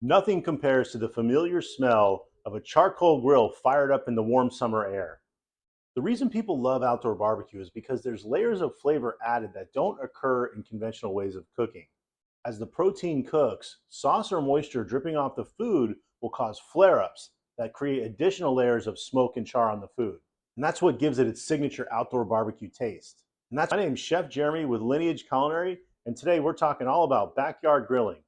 Nothing compares to the familiar smell of a charcoal grill fired up in the warm summer air. The reason people love outdoor barbecue is because there's layers of flavor added that don't occur in conventional ways of cooking. As the protein cooks, sauce or moisture dripping off the food will cause flare ups that create additional layers of smoke and char on the food. And that's what gives it its signature outdoor barbecue taste. And that's my name's Chef Jeremy with Lineage Culinary, and today we're talking all about backyard grilling.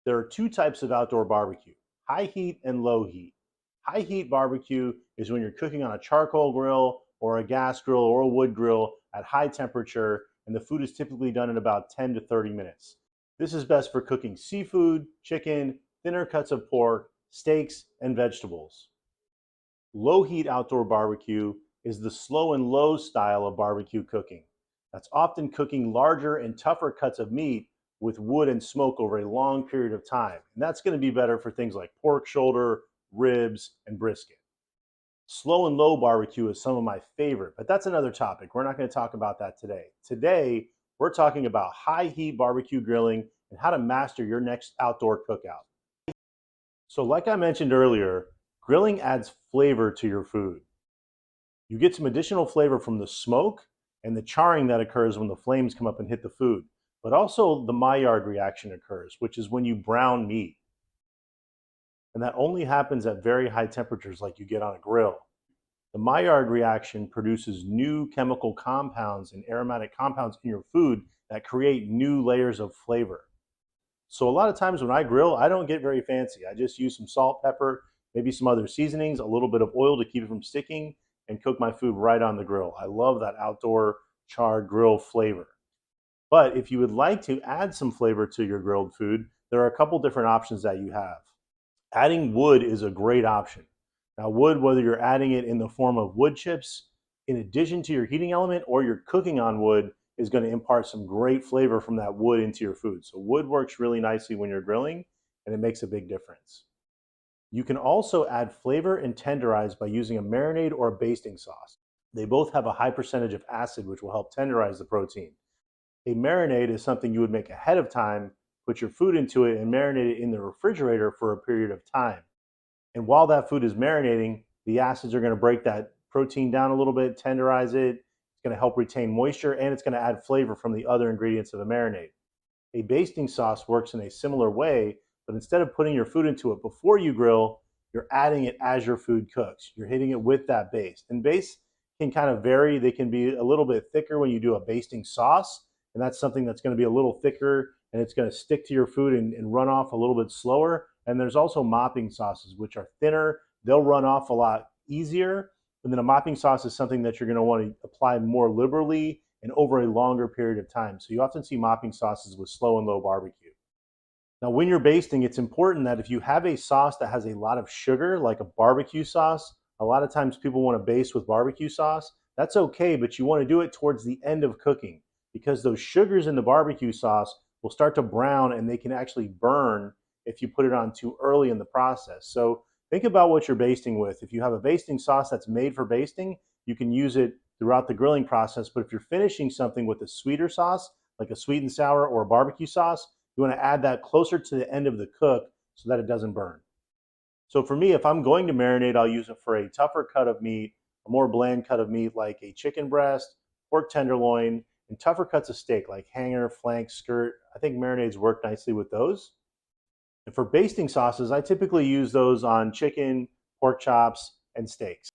There are two types of outdoor barbecue: high heat and low heat. High heat barbecue is when you're cooking on a charcoal grill or a gas grill or a wood grill at high temperature, and the food is typically done in about 10 to 30 minutes. This is best for cooking seafood, chicken, thinner cuts of pork, steaks, and vegetables. Low heat outdoor barbecue is the slow and low style of barbecue cooking. That's often cooking larger and tougher cuts of meat with wood and smoke over a long period of time. And that's going to be better for things like pork shoulder, ribs, and brisket. Slow and low barbecue is some of my favorite, but that's another topic. We're not going to talk about that today. Today, we're talking about high heat barbecue grilling and how to master your next outdoor cookout. So, like I mentioned earlier, grilling adds flavor to your food. You get some additional flavor from the smoke and the charring that occurs when the flames come up and hit the food. But also the Maillard reaction occurs, which is when you brown meat. And that only happens at very high temperatures like you get on a grill. The Maillard reaction produces new chemical compounds and aromatic compounds in your food that create new layers of flavor. So a lot of times when I grill, I don't get very fancy. I just use some salt, pepper, maybe some other seasonings, a little bit of oil to keep it from sticking, and cook my food right on the grill. I love that outdoor charred grill flavor. But if you would like to add some flavor to your grilled food, there are a couple different options that you have. Adding wood is a great option. Now, wood, whether you're adding it in the form of wood chips, in addition to your heating element, or you're cooking on wood, is going to impart some great flavor from that wood into your food. So, wood works really nicely when you're grilling, and it makes a big difference. You can also add flavor and tenderize by using a marinade or a basting sauce. They both have a high percentage of acid, which will help tenderize the protein. A marinade is something you would make ahead of time, put your food into it, and marinate it in the refrigerator for a period of time. And while that food is marinating, the acids are going to break that protein down a little bit, tenderize it. It's going to help retain moisture, and it's going to add flavor from the other ingredients of the marinade. A basting sauce works in a similar way, but instead of putting your food into it before you grill, you're adding it as your food cooks. You're hitting it with that baste. And baste can kind of vary. They can be a little bit thicker when you do a basting sauce, and that's something that's going to be a little thicker and it's going to stick to your food and run off a little bit slower. And there's also mopping sauces, which are thinner. They'll run off a lot easier. And then a mopping sauce is something that you're going to want to apply more liberally and over a longer period of time. So you often see mopping sauces with slow and low barbecue. Now, when you're basting, it's important that if you have a sauce that has a lot of sugar, like a barbecue sauce, a lot of times people want to baste with barbecue sauce. That's okay, but you want to do it towards the end of cooking because those sugars in the barbecue sauce will start to brown and they can actually burn if you put it on too early in the process. So think about what you're basting with. If you have a basting sauce that's made for basting, you can use it throughout the grilling process. But if you're finishing something with a sweeter sauce, like a sweet and sour or a barbecue sauce, you want to add that closer to the end of the cook so that it doesn't burn. So for me, if I'm going to marinate, I'll use it for a tougher cut of meat, a more bland cut of meat like a chicken breast, pork tenderloin, and tougher cuts of steak like hanger, flank, skirt. I think marinades work nicely with those. And for basting sauces, I typically use those on chicken, pork chops, and steaks.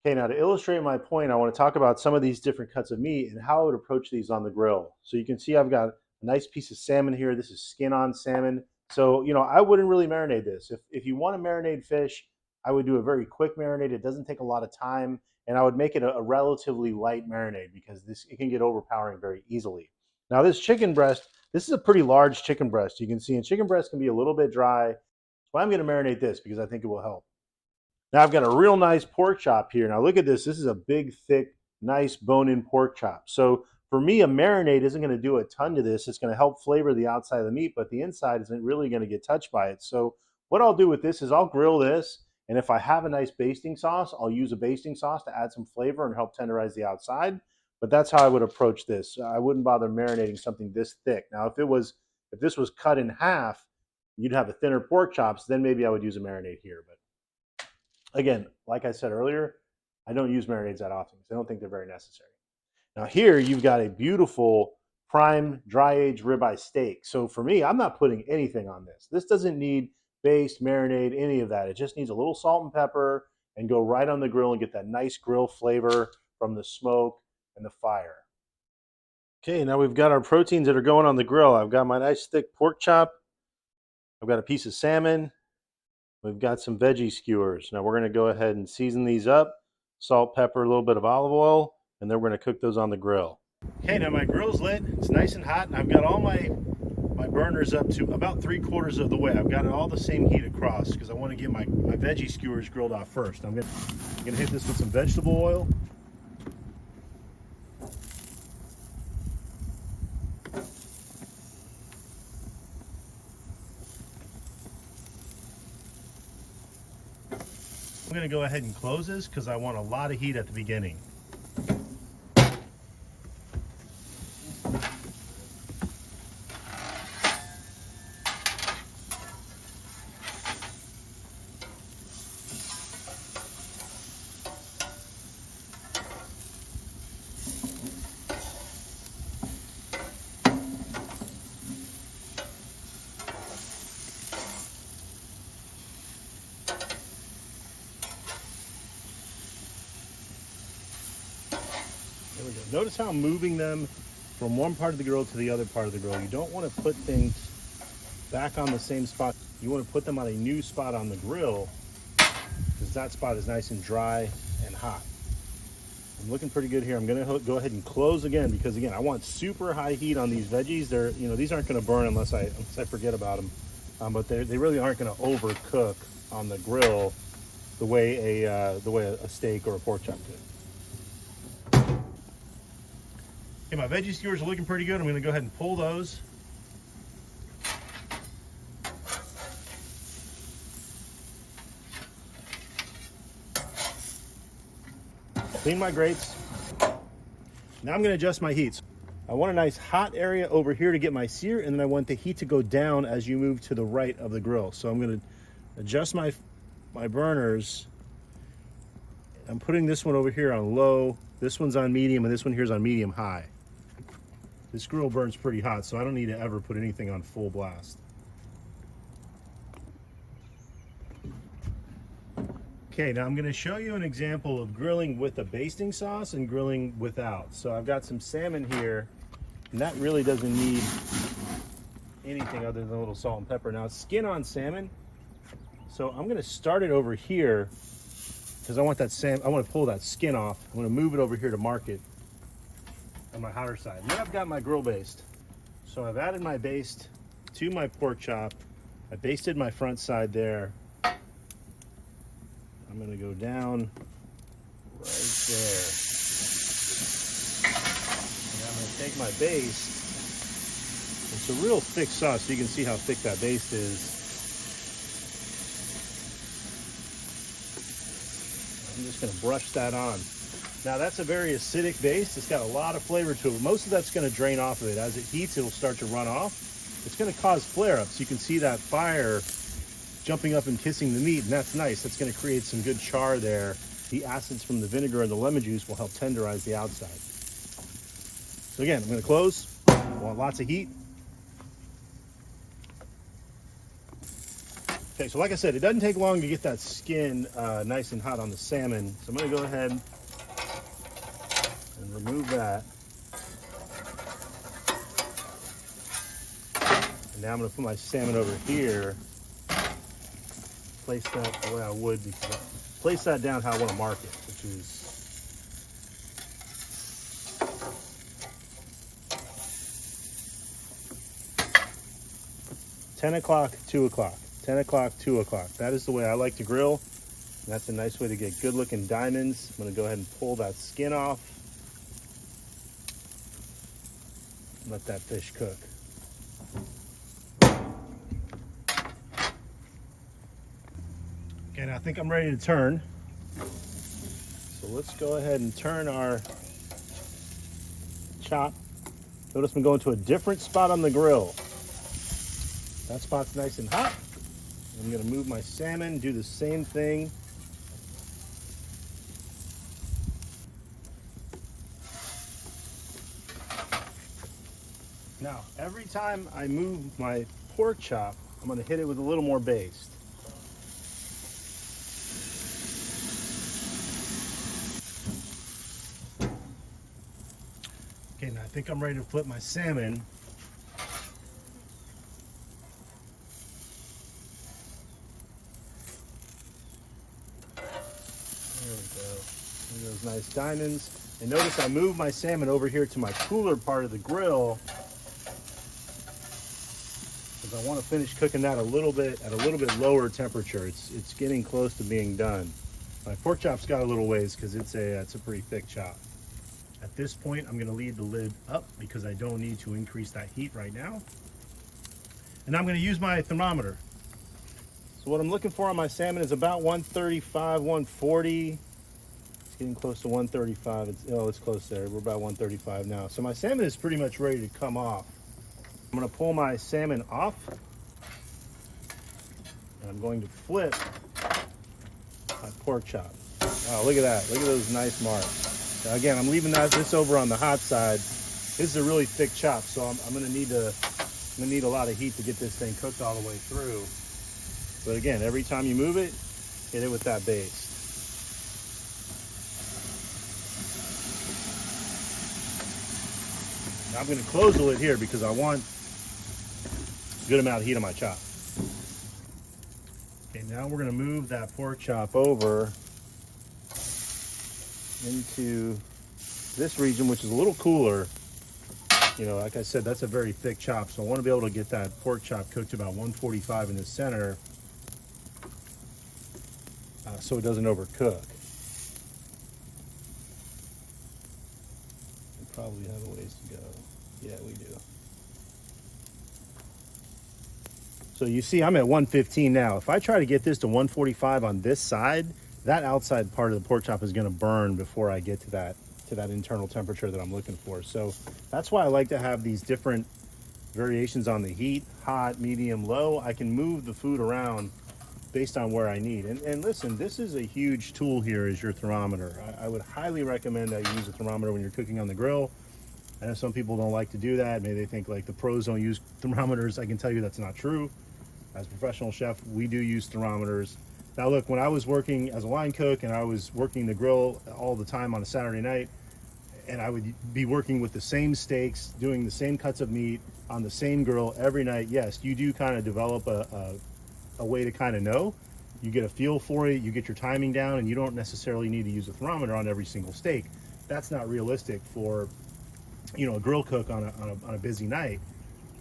Okay, now to illustrate my point, I want to talk about some of these different cuts of meat and how I would approach these on the grill. So you can see I've got a nice piece of salmon here. This is skin on salmon. So, I wouldn't really marinate this. If you want to marinate fish, I would do a very quick marinade. It doesn't take a lot of time, and I would make it a relatively light marinade because it can get overpowering very easily. Now, this chicken breast, this is a pretty large chicken breast. You can see, and chicken breast can be a little bit dry. So I'm going to marinate this because I think it will help. Now I've got a real nice pork chop here. Now look at this. This is a big, thick, nice bone-in pork chop. So for me, a marinade isn't going to do a ton to this. It's going to help flavor the outside of the meat, but the inside isn't really going to get touched by it. So what I'll do with this is I'll grill this, and if I have a nice basting sauce, I'll use a basting sauce to add some flavor and help tenderize the outside. But that's how I would approach this. I wouldn't bother marinating something this thick. Now, if this was cut in half, you'd have a thinner pork chops, then maybe I would use a marinade here. But again, like I said earlier, I don't use marinades that often because I don't think they're very necessary. Now here you've got a beautiful prime dry aged ribeye steak. So for me, I'm not putting anything on this. This doesn't need baste, marinade, any of that. It just needs a little salt and pepper and go right on the grill and get that nice grill flavor from the smoke and the fire. Okay, now we've got our proteins that are going on the grill. I've got my nice thick pork chop. I've got a piece of salmon. We've got some veggie skewers. Now we're going to go ahead and season these up. Salt, pepper, a little bit of olive oil, and then we're going to cook those on the grill. Okay, now my grill's lit. It's nice and hot, and I've got all my burners up to about 3/4 of the way. I've got all the same heat across because I want to get my veggie skewers grilled off first. I'm gonna hit this with some vegetable oil. I'm going to go ahead and close this because I want a lot of heat at the beginning. There we go. Notice how I'm moving them from one part of the grill to the other part of the grill. You don't want to put things back on the same spot. You want to put them on a new spot on the grill because that spot is nice and dry and hot. I'm looking pretty good here. I'm going to go ahead and close again because again, I want super high heat on these veggies. They're, these aren't going to burn unless I forget about them. But they really aren't going to overcook on the grill the way a steak or a pork chop could. Okay, my veggie skewers are looking pretty good. I'm going to go ahead and pull those. Clean my grates. Now I'm going to adjust my heats. I want a nice hot area over here to get my sear, and then I want the heat to go down as you move to the right of the grill. So I'm going to adjust my burners. I'm putting this one over here on low, this one's on medium, and this one here is on medium high. This grill burns pretty hot, so I don't need to ever put anything on full blast. Okay, now I'm going to show you an example of grilling with a basting sauce and grilling without. So I've got some salmon here, and that really doesn't need anything other than a little salt and pepper. Now it's skin on salmon, so I'm going to start it over here because I want to pull that skin off. I'm going to move it over here to mark it on my hotter side. And then I've got my grill baste. So I've added my baste to my pork chop. I basted my front side there. I'm going to go down right there. And I'm going to take my baste. It's a real thick sauce, so you can see how thick that baste is. I'm just going to brush that on. Now that's a very acidic baste. It's got a lot of flavor to it. Most of that's going to drain off of it. As it heats, it'll start to run off. It's going to cause flare-ups. You can see that fire jumping up and kissing the meat, and that's nice. That's going to create some good char there. The acids from the vinegar and the lemon juice will help tenderize the outside. So again, I'm going to close. I want lots of heat. Okay, so like I said, it doesn't take long to get that skin nice and hot on the salmon. So I'm going to go ahead and remove that. And now I'm going to put my salmon over here. Place that the way I would, because I place that down how I want to mark it, which is ten o'clock, 2 o'clock. 10 o'clock, 2 o'clock. That is the way I like to grill. And that's a nice way to get good looking diamonds. I'm going to go ahead and pull that skin off. Let that fish cook. Okay, now I think I'm ready to turn. So let's go ahead and turn our chop. Notice I'm going to a different spot on the grill. That spot's nice and hot. I'm gonna move my salmon, do the same thing. Now, every time I move my pork chop, I'm gonna hit it with a little more baste. Okay, now I think I'm ready to flip my salmon. There we go. Look at those nice diamonds. And notice I moved my salmon over here to my cooler part of the grill because I want to finish cooking that a little bit at a little bit lower temperature. It's getting close to being done. My pork chop's got a little ways because it's a pretty thick chop. At this point, I'm going to leave the lid up because I don't need to increase that heat right now. And I'm going to use my thermometer. So what I'm looking for on my salmon is about 135, 140. It's getting close to 135. It's close there. We're about 135 now. So my salmon is pretty much ready to come off. I'm going to pull my salmon off. And I'm going to flip my pork chop. Oh, look at that. Look at those nice marks. Now again, I'm leaving this over on the hot side. This is a really thick chop, so I'm going to need a lot of heat to get this thing cooked all the way through. But again, every time you move it, hit it with that baste. Now I'm going to close the lid here because I want a good amount of heat on my chop. Okay, now we're going to move that pork chop over into this region, which is a little cooler. You know, like I said, that's a very thick chop, so I want to be able to get that pork chop cooked to about 145 in the center so it doesn't overcook. We probably have a ways to go. Yeah, we do. So you see I'm at 115 now. If I try to get this to 145 on this side, that outside part of the pork chop is going to burn before I get to that internal temperature that I'm looking for. So that's why I like to have these different variations on the heat: hot, medium, low. I can move the food around based on where I need. And listen, this is a huge tool here, is your thermometer. I would highly recommend that you use a thermometer when you're cooking on the grill. I know some people don't like to do that. Maybe they think like the pros don't use thermometers. I can tell you that's not true. As a professional chef, we do use thermometers. Now look, when I was working as a line cook and I was working the grill all the time on a Saturday night, and I would be working with the same steaks, doing the same cuts of meat on the same grill every night, yes, you do kind of develop a way to kind of know. You get a feel for it, you get your timing down, and you don't necessarily need to use a thermometer on every single steak. That's not realistic for, you know, a grill cook on a busy night.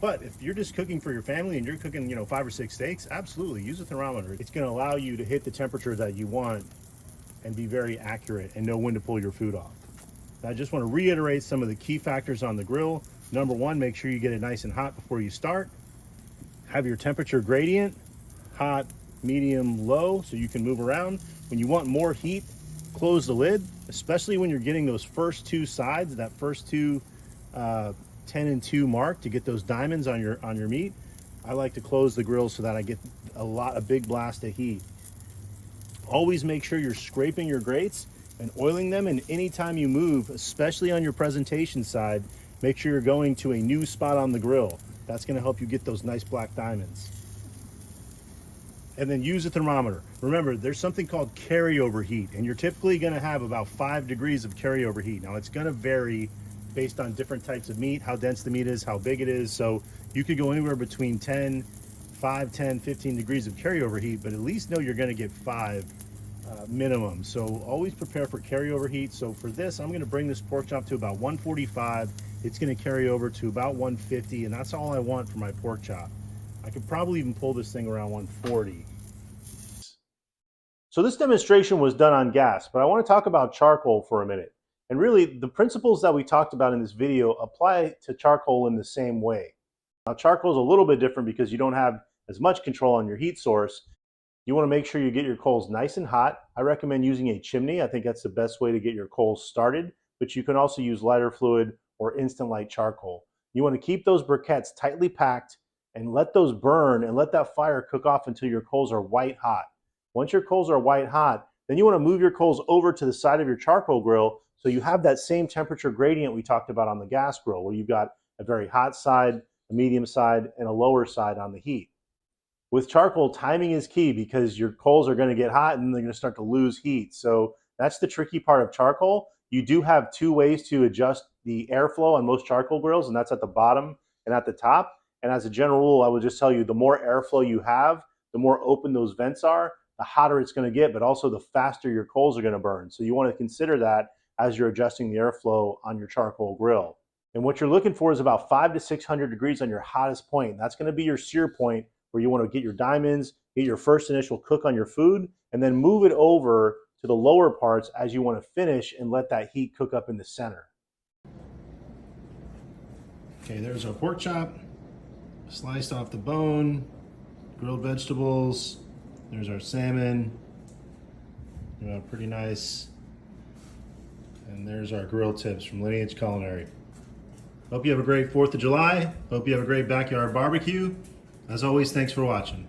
But if you're just cooking for your family and you're cooking, you know, 5 or 6 steaks, absolutely use a thermometer. It's going to allow you to hit the temperature that you want and be very accurate and know when to pull your food off. Now, I just want to reiterate some of the key factors on the grill. Number one, make sure you get it nice and hot before you start. Have your temperature gradient, hot, medium, low, so you can move around. When you want more heat, close the lid, especially when you're getting those first two sides, that first two 10 and 2 mark to get those diamonds on your meat. I like to close the grill so that I get a big blast of heat. Always make sure you're scraping your grates and oiling them, and anytime you move, especially on your presentation side, make sure you're going to a new spot on the grill. That's going to help you get those nice black diamonds. And then use a thermometer. Remember, there's something called carryover heat, and you're typically going to have about 5 degrees of carryover heat. Now, it's going to vary based on different types of meat, how dense the meat is, how big it is. So you could go anywhere between 5, 10, 15 degrees of carryover heat, but at least know you're going to get 5 minimum. So always prepare for carryover heat. So for this, I'm going to bring this pork chop to about 145. It's going to carry over to about 150, and that's all I want for my pork chop. I could probably even pull this thing around 140. So this demonstration was done on gas, but I want to talk about charcoal for a minute. And really, the principles that we talked about in this video apply to charcoal in the same way. Now, charcoal is a little bit different because you don't have as much control on your heat source. You want to make sure you get your coals nice and hot. I recommend using a chimney. I think that's the best way to get your coals started, but you can also use lighter fluid or instant light charcoal. You want to keep those briquettes tightly packed and let those burn and let that fire cook off until your coals are white hot. Once your coals are white hot, then you want to move your coals over to the side of your charcoal grill so you have that same temperature gradient we talked about on the gas grill, where you've got a very hot side, a medium side, and a lower side on the heat. With charcoal, timing is key because your coals are going to get hot and they're going to start to lose heat. So that's the tricky part of charcoal. You do have two ways to adjust the airflow on most charcoal grills, and that's at the bottom and at the top. And as a general rule, I would just tell you the more airflow you have, the more open those vents are, the hotter it's going to get, but also the faster your coals are going to burn. So you want to consider that as you're adjusting the airflow on your charcoal grill. And what you're looking for is about 500 to 600 degrees on your hottest point. And that's going to be your sear point where you want to get your diamonds, get your first initial cook on your food, and then move it over to the lower parts as you want to finish and let that heat cook up in the center. Okay, there's our pork chop, sliced off the bone, grilled vegetables. There's our salmon, pretty nice. And there's our grill tips from Lineage Culinary. Hope you have a great 4th of July. Hope you have a great backyard barbecue. As always, thanks for watching.